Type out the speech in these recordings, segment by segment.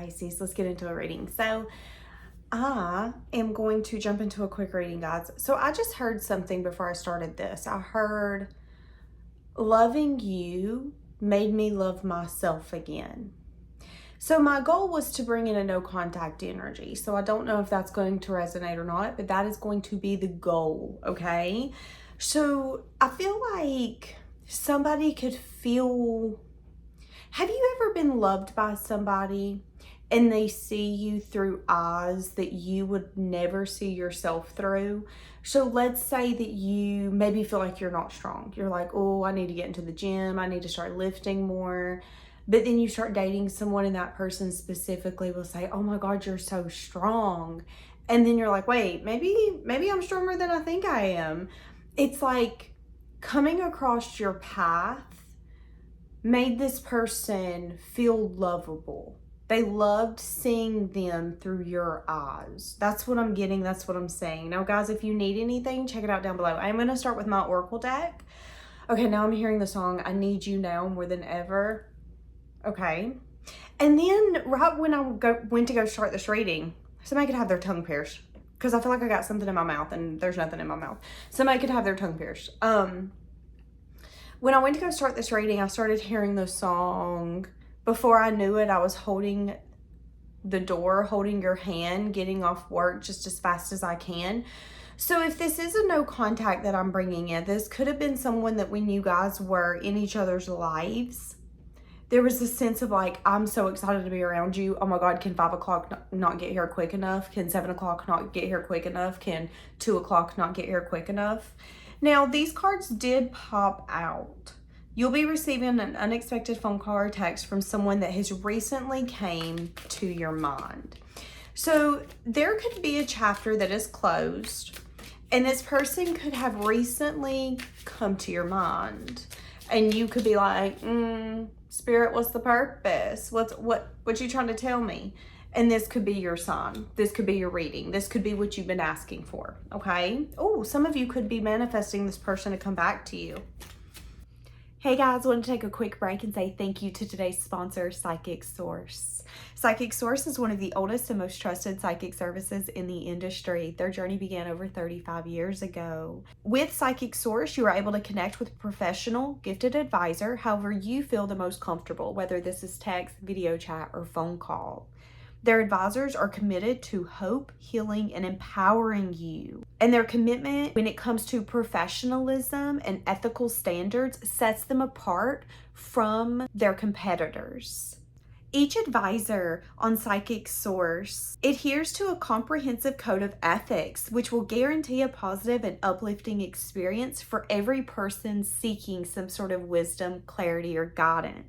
Pisces. Let's get into a reading. So I am going to jump into a quick reading, guys. So I just heard something before I started this. I heard, loving you made me love myself again. So my goal was to bring in a no contact energy. So I don't know if that's going to resonate or not, but that is going to be the goal, okay? So I feel like somebody could feel, have you ever been loved by somebody and they see you through eyes that you would never see yourself through? So let's say that you maybe feel like you're not strong. You're like, oh, I need to get into the gym. I need to start lifting more. But then you start dating someone and that person specifically will say, oh my God, you're so strong. And then you're like, wait, maybe I'm stronger than I think I am. It's like coming across your path made this person feel lovable. They loved seeing them through your eyes. That's what I'm getting. That's what I'm saying. Now, guys, if you need anything, check it out down below. I'm going to start with my Oracle deck. Okay, now I'm hearing the song, I Need You Now More Than Ever. Okay. And then right when I went to go start this reading, somebody could have their tongue pierced. Because I feel like I got something in my mouth and there's nothing in my mouth. Somebody could have their tongue pierced. When I went to go start this reading, I started hearing the song. Before I knew it, I was holding the door, holding your hand, getting off work just as fast as I can. So if this is a no contact that I'm bringing in, this could have been someone that when you guys were in each other's lives, there was this sense of like, I'm so excited to be around you. Oh my God, can 5 o'clock not get here quick enough? Can 7 o'clock not get here quick enough? Can 2 o'clock not get here quick enough? Now, these cards did pop out. You'll be receiving an unexpected phone call or text from someone that has recently came to your mind. So there could be a chapter that is closed and this person could have recently come to your mind. And you could be like, Spirit, what's the purpose? What you trying to tell me? And this could be your sign. This could be your reading. This could be what you've been asking for, okay? Oh, some of you could be manifesting this person to come back to you. Hey guys, I want to take a quick break and say thank you to today's sponsor, Psychic Source. Psychic Source is one of the oldest and most trusted psychic services in the industry. Their journey began over 35 years ago. With Psychic Source, you are able to connect with a professional, gifted advisor, however you feel the most comfortable, whether this is text, video chat, or phone call. Their advisors are committed to hope, healing, and empowering you. And their commitment when it comes to professionalism and ethical standards sets them apart from their competitors. Each advisor on Psychic Source adheres to a comprehensive code of ethics, which will guarantee a positive and uplifting experience for every person seeking some sort of wisdom, clarity, or guidance.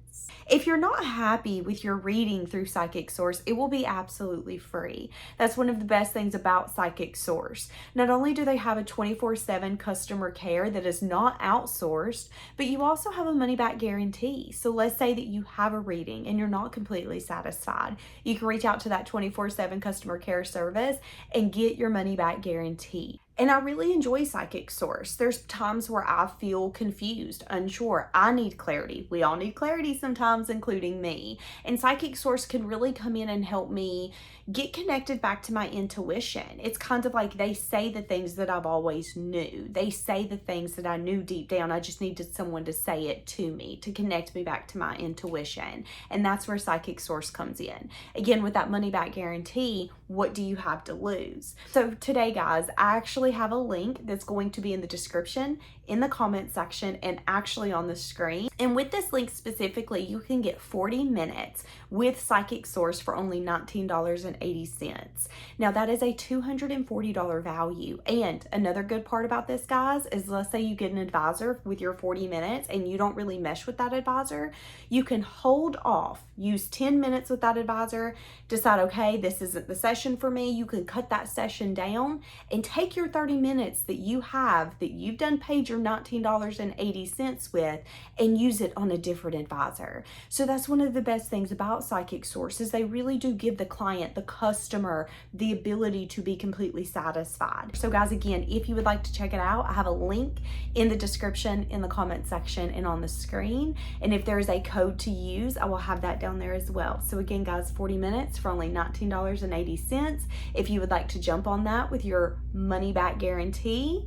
If you're not happy with your reading through Psychic Source, it will be absolutely free. That's one of the best things about Psychic Source. Not only do they have a 24/7 customer care that is not outsourced, but you also have a money-back guarantee. So let's say that you have a reading and you're not completely satisfied. You can reach out to that 24/7 customer care service and get your money-back guarantee. And I really enjoy Psychic Source. There's times where I feel confused, unsure. I need clarity. We all need clarity sometimes, including me. And Psychic Source can really come in and help me get connected back to my intuition. It's kind of like they say the things that I've always knew. They say the things that I knew deep down. I just needed someone to say it to me, to connect me back to my intuition. And that's where Psychic Source comes in. Again, with that money back guarantee, what do you have to lose? So today, guys, I actually have a link that's going to be in the description, in the comment section, and actually on the screen. And with this link specifically, you can get 40 minutes with Psychic Source for only $19.80. Now that is a $240 value. And another good part about this, guys, is let's say you get an advisor with your 40 minutes and you don't really mesh with that advisor, you can hold off, use 10 minutes with that advisor, decide, okay, this isn't the session for me. You can cut that session down and take your 30 minutes that you have that you've done paid your $19.80 with and use it on a different advisor. So that's one of the best things about Psychic Source is they really do give the client, the customer, the ability to be completely satisfied. So guys, again, if you would like to check it out, I have a link in the description, in the comment section, and on the screen. And if there is a code to use, I will have that down there as well. So again, guys, 40 minutes for only $19.80. If you would like to jump on that with your money back guarantee,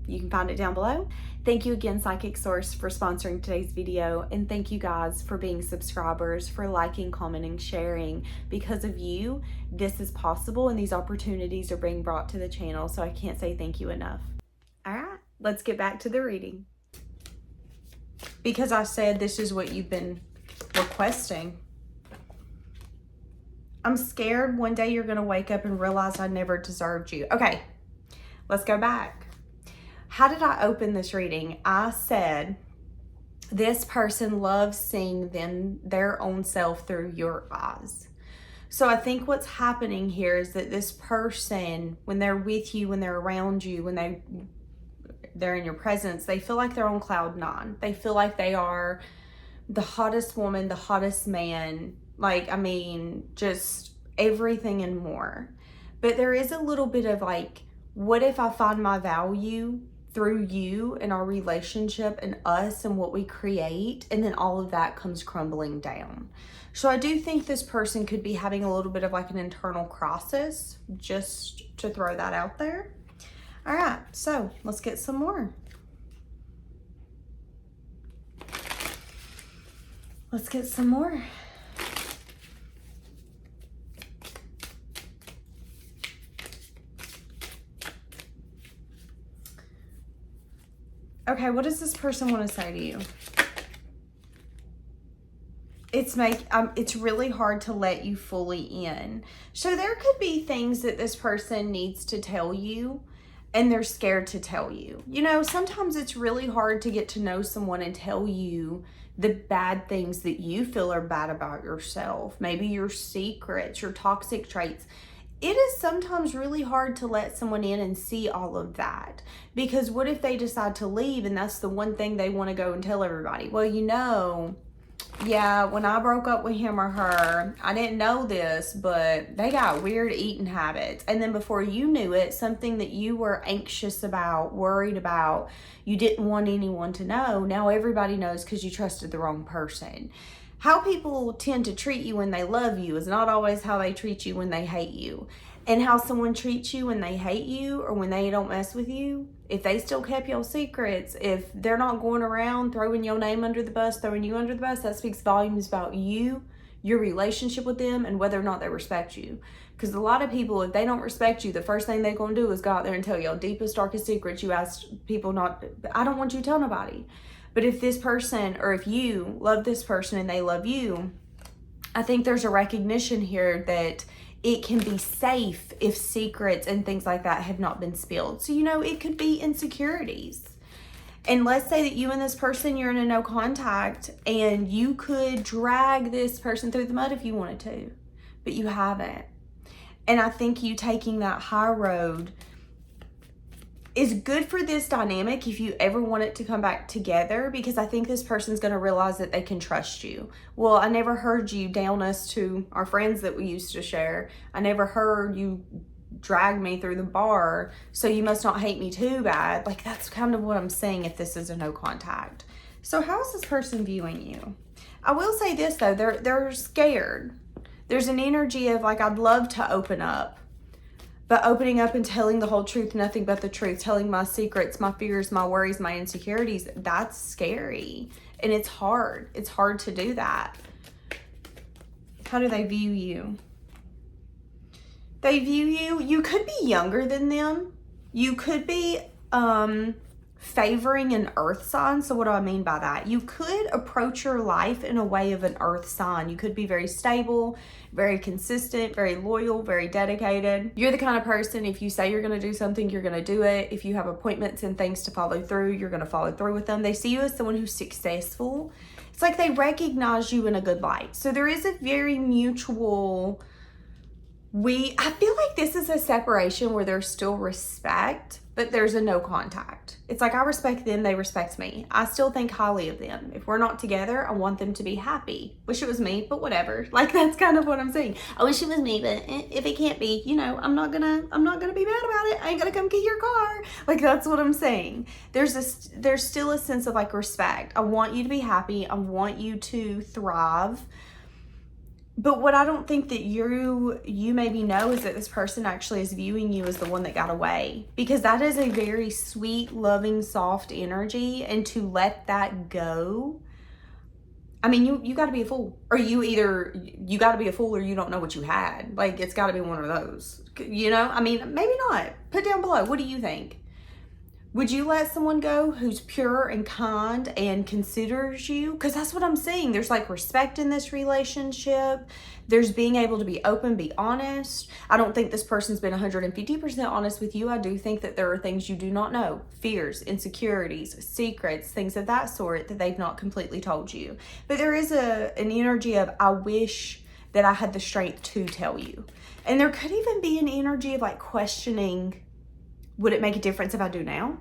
you can find it down below. Thank you again, Psychic Source, for sponsoring today's video. And thank you guys for being subscribers, for liking, commenting, sharing. Because of you, this is possible and these opportunities are being brought to the channel. So I can't say thank you enough. All right, let's get back to the reading. Because I said this is what you've been requesting. I'm scared one day you're going to wake up and realize I never deserved you. Okay, let's go back. How did I open this reading? I said this person loves seeing their own self through your eyes. So I think what's happening here is that this person, when they're with you, when they're around you, when they're in your presence, they feel like they're on cloud 9. They feel like they are the hottest woman, the hottest man. Like, I mean, just everything and more. But there is a little bit of like, what if I find my value through you and our relationship and us and what we create, and then all of that comes crumbling down. So I do think this person could be having a little bit of like an internal crisis, just to throw that out there. All right, so let's get some more. Let's get some more. Okay, what does this person want to say to you? It's really hard to let you fully in. So there could be things that this person needs to tell you and they're scared to tell you. You know, sometimes it's really hard to get to know someone and tell you the bad things that you feel are bad about yourself. Maybe your secrets, your toxic traits. It is sometimes really hard to let someone in and see all of that, because what if they decide to leave and that's the one thing they want to go and tell everybody? Well, you know, yeah, when I broke up with him or her, I didn't know this, but they got weird eating habits. And then before you knew it, something that you were anxious about, worried about, you didn't want anyone to know, now everybody knows because you trusted the wrong person. How people tend to treat you when they love you is not always how they treat you when they hate you. And how someone treats you when they hate you or when they don't mess with you, if they still kept your secrets, if they're not going around throwing your name under the bus, throwing you under the bus, that speaks volumes about you, your relationship with them, and whether or not they respect you. Because a lot of people, if they don't respect you, the first thing they're going to do is go out there and tell your deepest, darkest secrets. You ask people not, I don't want you to tell nobody. But if this person, or if you love this person and they love you, I think there's a recognition here that it can be safe if secrets and things like that have not been spilled. So, you know, it could be insecurities. And let's say that you and this person, you're in a no contact, and you could drag this person through the mud if you wanted to, but you haven't. And I think you taking that high road is good for this dynamic if you ever want it to come back together, because I think this person's going to realize that they can trust you. Well, I never heard you down us to our friends that we used to share. I never heard you drag me through the bar, so you must not hate me too bad. Like, that's kind of what I'm saying if this is a no contact. So how is this person viewing you? I will say this though, they're scared. There's an energy of like, I'd love to open up. But opening up and telling the whole truth, nothing but the truth, telling my secrets, my fears, my worries, my insecurities, that's scary. And it's hard. It's hard to do that. How do they view you? They view you, you could be younger than them. You could be favoring an earth sign. So what do I mean by that? You could approach your life in a way of an earth sign. You could be very stable, very consistent, very loyal, very dedicated. You're the kind of person, if you say you're going to do something, you're going to do it. If you have appointments and things to follow through, you're going to follow through with them. They see you as someone who's successful. It's like they recognize you in a good light. So there is a very mutual I feel like this is a separation where there's still respect, but there's a no contact. It's like I respect them, they respect me. I still think highly of them. If we're not together, I want them to be happy. Wish it was me, but whatever. Like, that's kind of what I'm saying. I wish it was me, but if it can't be, you know, I'm not gonna be mad about it. I ain't gonna come get your car. Like, that's what I'm saying. There's still a sense of like respect. I want you to be happy. I want you to thrive. But what I don't think that you maybe know is that this person actually is viewing you as the one that got away. Because that is a very sweet, loving, soft energy. And to let that go, I mean, you got to be a fool. Or you got to be a fool or you don't know what you had. Like, it's got to be one of those. You know? I mean, maybe not. Put down below. What do you think? Would you let someone go who's pure and kind and considers you? Because that's what I'm saying. There's like respect in this relationship. There's being able to be open, be honest. I don't think this person's been 150% honest with you. I do think that there are things you do not know. Fears, insecurities, secrets, things of that sort that they've not completely told you. But there is an energy of, I wish that I had the strength to tell you. And there could even be an energy of like questioning, would it make a difference if I do now?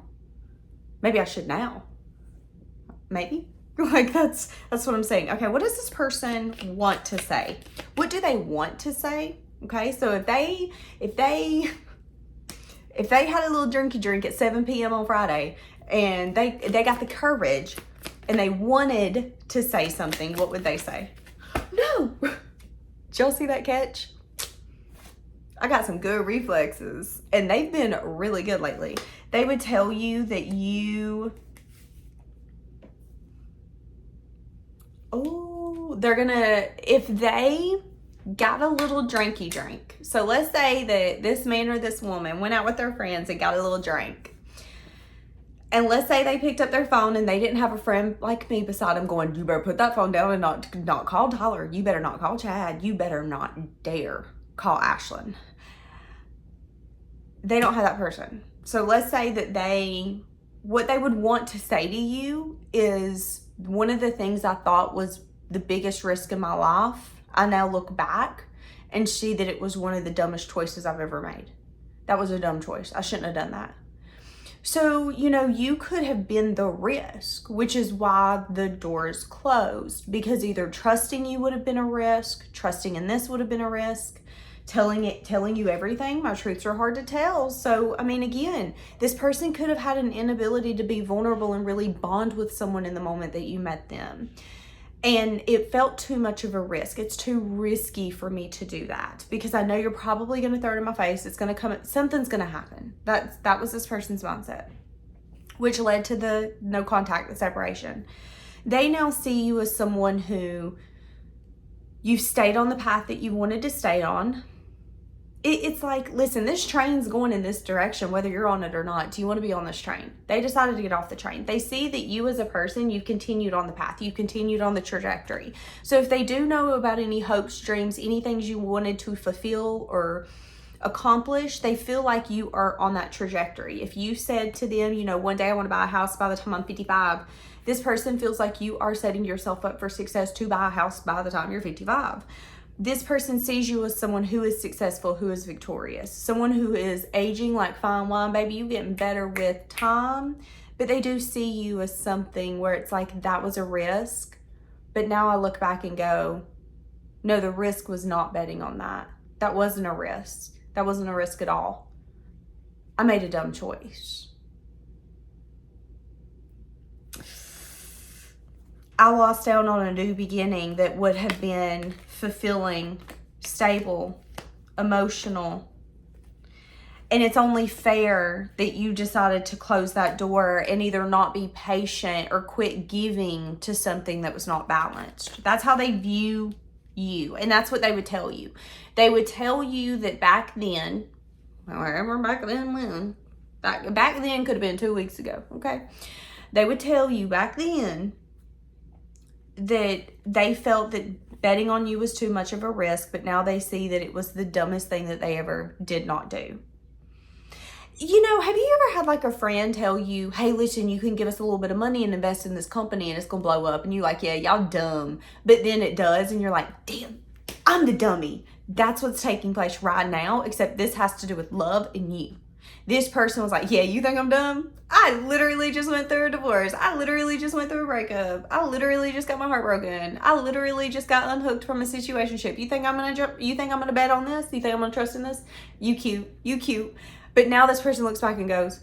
Maybe I should now. Maybe. Like, that's what I'm saying. Okay, what does this person want to say? What do they want to say? Okay, so if they had a little drinky drink at 7 p.m. on Friday and they got the courage and they wanted to say something, what would they say? No. Did y'all see that catch? I got some good reflexes and they've been really good lately. They would tell you that if they got a little drinky drink. So let's say that this man or this woman went out with their friends and got a little drink. And let's say they picked up their phone and they didn't have a friend like me beside them going, you better put that phone down and not call Tyler. You better not call Chad. You better not dare call Ashlyn. They don't have that person. So let's say that what they would want to say to you is, one of the things I thought was the biggest risk in my life, I now look back and see that it was one of the dumbest choices I've ever made. That was a dumb choice. I shouldn't have done that. So, you know, you could have been the risk, which is why the door is closed, because either trusting you would have been a risk, trusting in this would have been a risk, telling you everything. My truths are hard to tell. So, I mean, again, this person could have had an inability to be vulnerable and really bond with someone in the moment that you met them. And it felt too much of a risk. It's too risky for me to do that because I know you're probably going to throw it in my face. It's going to come, something's going to happen. That was this person's mindset, which led to the no contact, the separation. They now see you as someone who you've stayed on the path that you wanted to stay on. It's like, listen, this train's going in this direction, whether you're on it or not. Do you want to be on this train? They decided to get off the train. They see that you as a person, you've continued on the path. You've continued on the trajectory. So if they do know about any hopes, dreams, any things you wanted to fulfill or accomplish, they feel like you are on that trajectory. If you said to them, you know, one day I want to buy a house by the time I'm 55, this person feels like you are setting yourself up for success to buy a house by the time you're 55. This person sees you as someone who is successful, who is victorious, someone who is aging like fine wine, baby. You getting better with time, but they do see you as something where it's like, that was a risk. But now I look back and go, no, the risk was not betting on that. That wasn't a risk. That wasn't a risk at all. I made a dumb choice. I lost out on a new beginning that would have been fulfilling, stable, emotional. And it's only fair that you decided to close that door and either not be patient or quit giving to something that was not balanced. That's how they view you. And that's what they would tell you. They would tell you that back then, wherever back then when, back then could have been 2 weeks ago, okay? They would tell you back then that they felt that betting on you was too much of a risk, but now they see that it was the dumbest thing that they ever did not do. You know, have you ever had like a friend tell you, hey, listen, you can give us a little bit of money and invest in this company and it's gonna blow up, and you're like, yeah, y'all dumb, but then it does and you're like, damn, I'm the dummy. That's what's taking place right now, except this has to do with love and you. This person was like, yeah, you think I'm dumb? I literally just went through a divorce. I literally just went through a breakup. I literally just got my heart broken. I literally just got unhooked from a situationship. You think I'm gonna bet on this? You think I'm gonna trust in this? You cute. But now this person looks back and goes,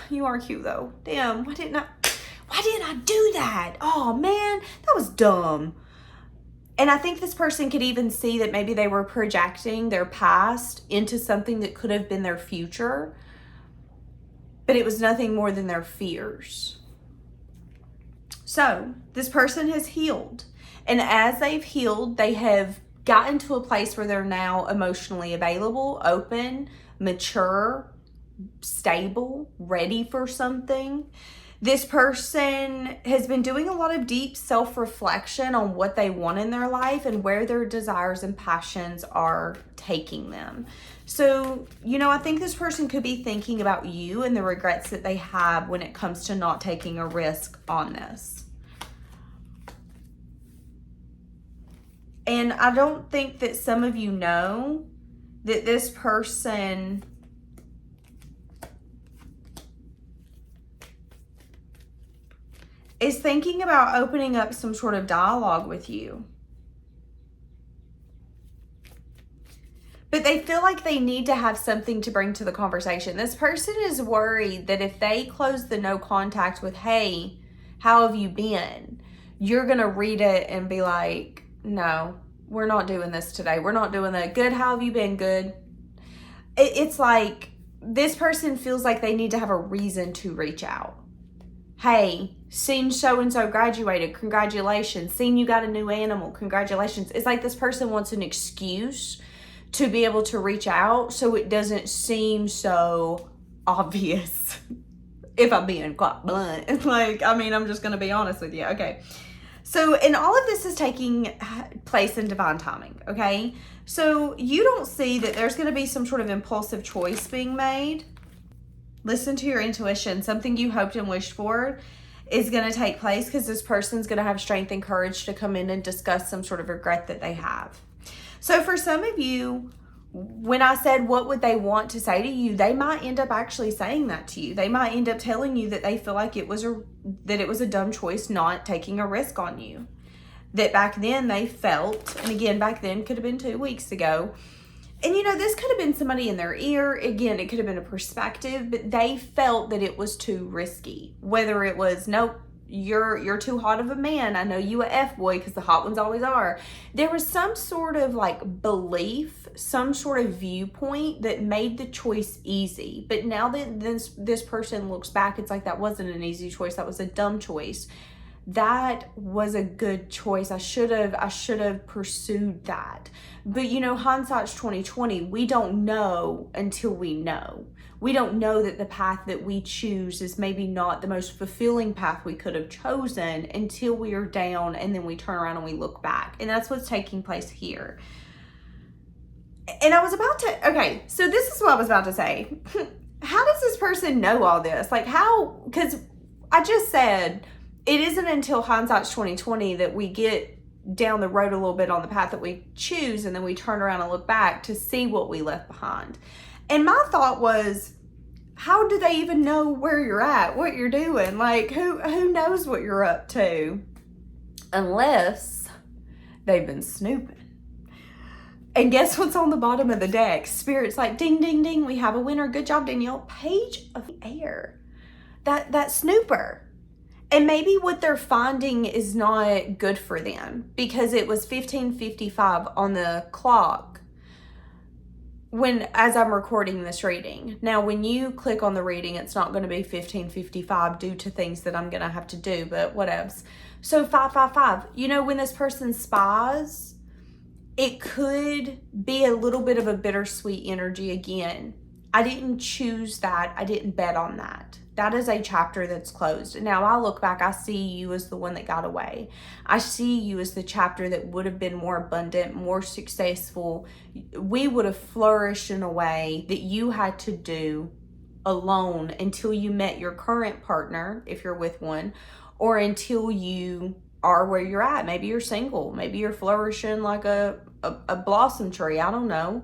you are cute though. Damn, why didn't I do that? Oh man, that was dumb. And I think this person could even see that maybe they were projecting their past into something that could have been their future, but it was nothing more than their fears. So this person has healed. And as they've healed, they have gotten to a place where they're now emotionally available, open, mature, stable, ready for something. This person has been doing a lot of deep self-reflection on what they want in their life and where their desires and passions are taking them. So, I think this person could be thinking about you and the regrets that they have when it comes to not taking a risk on this. And I don't think that some of you know that this person is thinking about opening up some sort of dialogue with you. But they feel like they need to have something to bring to the conversation. This person is worried that if they close the no contact with, hey, how have you been? You're going to read it and be like, no, we're not doing this today. We're not doing that. Good, how have you been? Good. It's like this person feels like they need to have a reason to reach out. Hey, seen so-and-so graduated, congratulations. Seen you got a new animal, congratulations. It's like this person wants an excuse to be able to reach out so it doesn't seem so obvious. If I'm being quite blunt. I'm just going to be honest with you. Okay. So, and all of this is taking place in divine timing, okay? So you don't see that there's going to be some sort of impulsive choice being made. Listen to your intuition. Something you hoped and wished for is going to take place because this person's going to have strength and courage to come in and discuss some sort of regret that they have. So for some of you, when I said what would they want to say to you, they might end up actually saying that to you. They might end up telling you that they feel like it was a dumb choice not taking a risk on you. That back then they felt, and again, back then could have been 2 weeks ago, and this could have been somebody in their ear. Again, it could have been a perspective, but they felt that it was too risky. Whether it was, nope, you're too hot of a man. I know you a F-boy because the hot ones always are. There was some sort of belief, some sort of viewpoint that made the choice easy. But now that this person looks back, it's like that wasn't an easy choice. That was a dumb choice. That was a good choice. I should have pursued that. But hindsight's 2020. We don't know until we know. We don't know that the path that we choose is maybe not the most fulfilling path we could have chosen until we are down and then we turn around and we look back. And that's what's taking place here. And okay, so this is what I was about to say. How does this person know all this? Because I just said, it isn't until hindsight's 2020 that we get down the road a little bit on the path that we choose, and then we turn around and look back to see what we left behind. And my thought was, how do they even know where you're at, what you're doing? Who knows what you're up to? Unless they've been snooping. And guess what's on the bottom of the deck? Spirit's like, ding, ding, ding, we have a winner. Good job, Danielle. Page of air. That snooper. And maybe what they're finding is not good for them because it was 15:55 on the clock as I'm recording this reading. Now, when you click on the reading, it's not going to be 15:55 due to things that I'm going to have to do, but whatevs. So 555, when this person spies, it could be a little bit of a bittersweet energy again. I didn't choose that. I didn't bet on that. That is a chapter that's closed. Now I look back, I see you as the one that got away. I see you as the chapter that would have been more abundant, more successful. We would have flourished in a way that you had to do alone until you met your current partner, if you're with one, or until you are where you're at. Maybe you're single. Maybe you're flourishing like a a blossom tree. I don't know.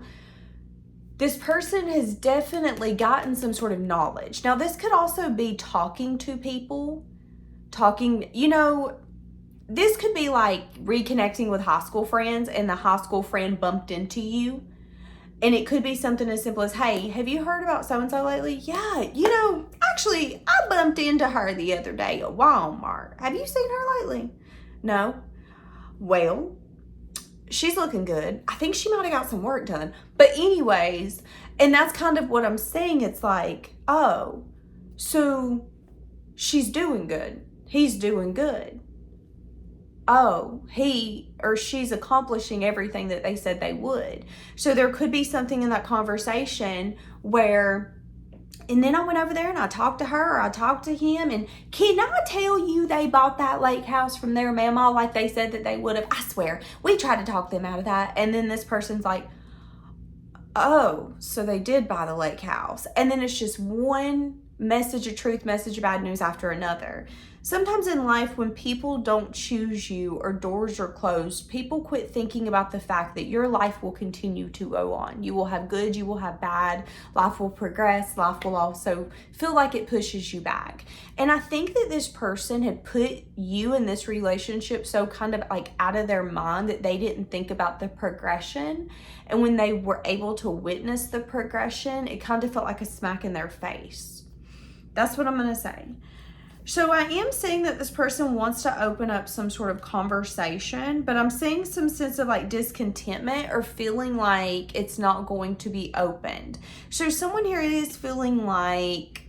This person has definitely gotten some sort of knowledge. Now, this could also be talking to people, this could be like reconnecting with high school friends and the high school friend bumped into you. And it could be something as simple as, hey, have you heard about so-and-so lately? Yeah, actually, I bumped into her the other day at Walmart. Have you seen her lately? No. Well, she's looking good. I think she might have got some work done. But anyways, and that's kind of what I'm saying. It's like, oh, so she's doing good. He's doing good. Oh, he or she's accomplishing everything that they said they would. So there could be something in that conversation where, and then I went over there and I talked to her or I talked to him, and can I tell you they bought that lake house from their mama like they said that they would have? I swear, we tried to talk them out of that. And then this person's like, oh, so they did buy the lake house. And then it's just one message of truth, message of bad news after another. Sometimes in life, when people don't choose you or doors are closed, people quit thinking about the fact that your life will continue to go on. You will have good, you will have bad, life will progress, life will also feel like it pushes you back. And I think that this person had put you in this relationship so kind of like out of their mind that they didn't think about the progression. And when they were able to witness the progression, it kind of felt like a smack in their face. That's what I'm going to say. So I am saying that this person wants to open up some sort of conversation, but I'm seeing some sense of like discontentment or feeling like it's not going to be opened. So someone here is feeling like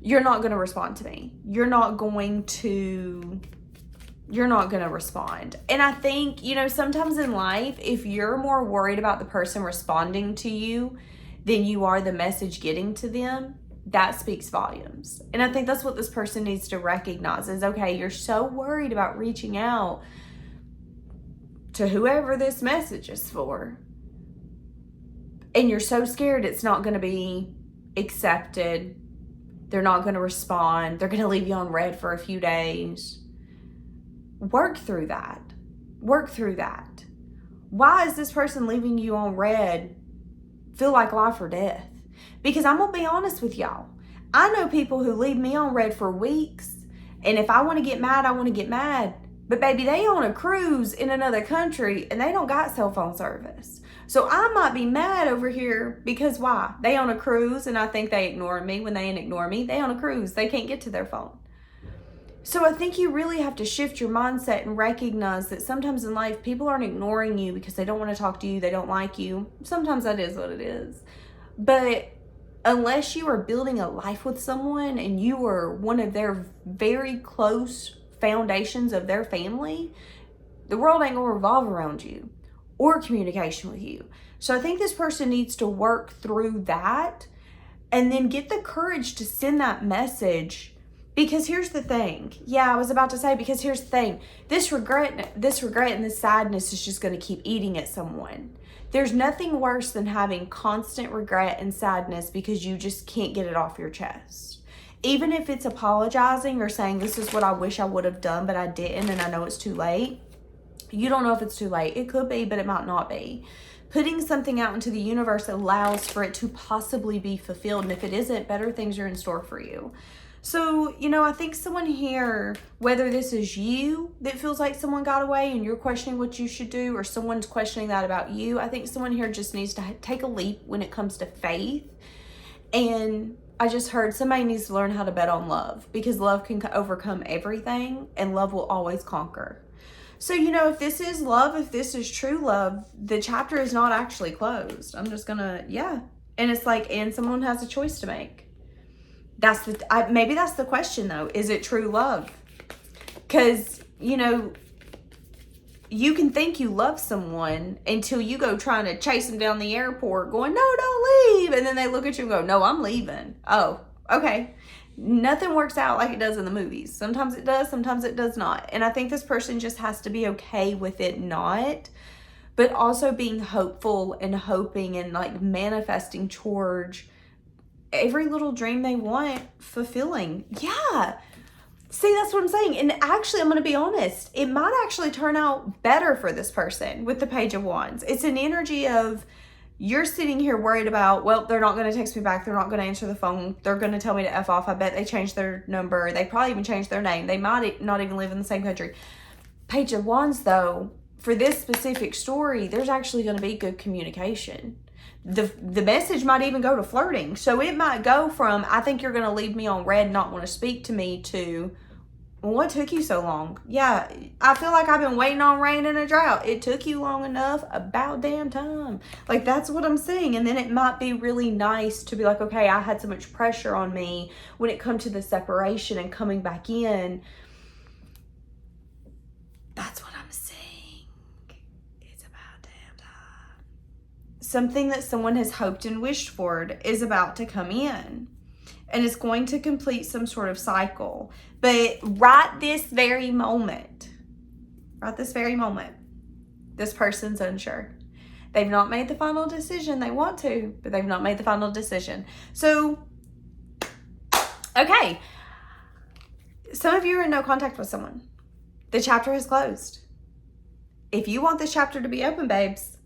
you're not going to respond to me. You're not going to respond. And I think, sometimes in life, if you're more worried about the person responding to you than you are the message getting to them, that speaks volumes. And I think that's what this person needs to recognize is, okay, you're so worried about reaching out to whoever this message is for. And you're so scared it's not going to be accepted. They're not going to respond. They're going to leave you on red for a few days. Work through that. Work through that. Why is this person leaving you on red feel like life or death? Because I'm going to be honest with y'all. I know people who leave me on red for weeks. And if I want to get mad, I want to get mad. But baby, they on a cruise in another country and they don't got cell phone service. So I might be mad over here because why? They on a cruise and I think they ignore me when they ain't ignore me. They on a cruise. They can't get to their phone. So I think you really have to shift your mindset and recognize that sometimes in life, people aren't ignoring you because they don't want to talk to you. They don't like you. Sometimes that is what it is. But unless you are building a life with someone and you are one of their very close foundations of their family, the world ain't gonna revolve around you or communication with you. So I think this person needs to work through that and then get the courage to send that message. Because here's the thing. Yeah, I was about to say, because here's the thing. This regret and this sadness is just going to keep eating at someone. There's nothing worse than having constant regret and sadness because you just can't get it off your chest. Even if it's apologizing or saying, this is what I wish I would have done, but I didn't, and I know it's too late. You don't know if it's too late. It could be, but it might not be. Putting something out into the universe allows for it to possibly be fulfilled. And if it isn't, better things are in store for you. So, I think someone here, whether this is you that feels like someone got away and you're questioning what you should do, or someone's questioning that about you, I think someone here just needs to take a leap when it comes to faith. And I just heard somebody needs to learn how to bet on love, because love can overcome everything and love will always conquer. So, if this is love, if this is true love, the chapter is not actually closed. I'm just gonna, And it's like, and someone has a choice to make. Maybe that's the question though. Is it true love? Because, you can think you love someone until you go trying to chase them down the airport going, no, don't leave. And then they look at you and go, no, I'm leaving. Oh, okay. Nothing works out like it does in the movies. Sometimes it does, sometimes it does not. And I think this person just has to be okay with it not, but also being hopeful and hoping and like manifesting towards every little dream they want fulfilling. Yeah. See, that's what I'm saying. And actually, I'm going to be honest. It might actually turn out better for this person with the Page of Wands. It's an energy of you're sitting here worried about, well, they're not going to text me back. They're not going to answer the phone. They're going to tell me to F off. I bet they changed their number. They probably even changed their name. They might not even live in the same country. Page of Wands, though, for this specific story, there's actually going to be good communication. The message might even go to flirting. So it might go from, I think you're going to leave me on red, not want to speak to me, to, well, what took you so long? Yeah, I feel like I've been waiting on rain in a drought. It took you long enough. About damn time. Like, that's what I'm saying. And then it might be really nice to be like, okay, I had so much pressure on me when it comes to the separation and coming back in. That's what I'm saying. It's about damn time. Something that someone has hoped and wished for is about to come in. And it's going to complete some sort of cycle. But right this very moment, this person's unsure. They've not made the final decision. They want to, but they've not made the final decision. So, okay. Some of you are in no contact with someone. The chapter is closed. If you want this chapter to be open, babes,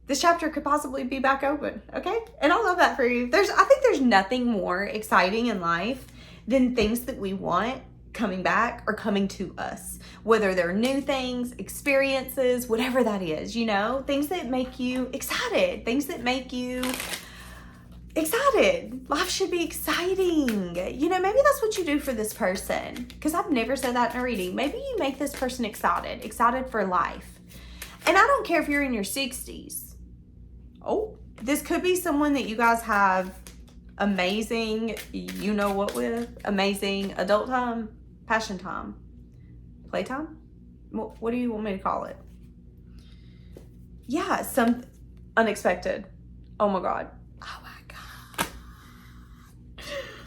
this chapter could possibly be back open, okay? And I love that for you. I think there's nothing more exciting in life than things that we want coming back or coming to us. Whether they're new things, experiences, whatever that is, you know? Things that make you excited. Things that make you excited. Life should be exciting. You know, maybe that's what you do for this person. Because I've never said that in a reading. Maybe you make this person excited for life. And I don't care if you're in your 60s. Oh, this could be someone that you guys have amazing, you know what with, amazing adult time, passion time, playtime. What do you want me to call it? Yeah, some unexpected. Oh my God. Oh my God.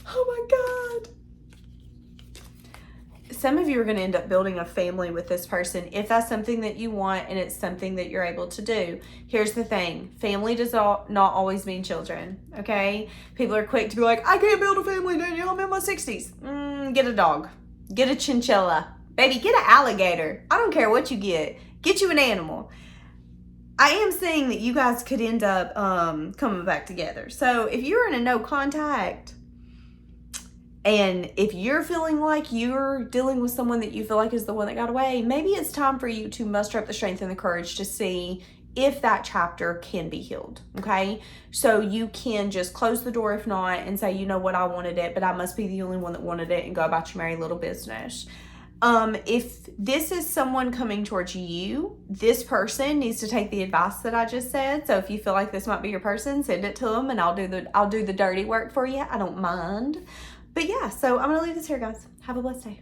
Oh my God. Some of you are going to end up building a family with this person if that's something that you want and it's something that you're able to do. Here's the thing. Family does not always mean children, okay? People are quick to be like, I can't build a family, Danielle. I'm in my 60s. Get a dog. Get a chinchilla. Baby, get an alligator. I don't care what you get. Get you an animal. I am saying that you guys could end up coming back together. So if you're in a no contact, and if you're feeling like you're dealing with someone that you feel like is the one that got away, maybe it's time for you to muster up the strength and the courage to see if that chapter can be healed, okay? So you can just close the door if not and say, you know what, I wanted it, but I must be the only one that wanted it, and go about your merry little business. If this is someone coming towards you, this person needs to take the advice that I just said. So if you feel like this might be your person, send it to them and I'll do the dirty work for you. I don't mind. But yeah, so I'm going to leave this here, guys. Have a blessed day.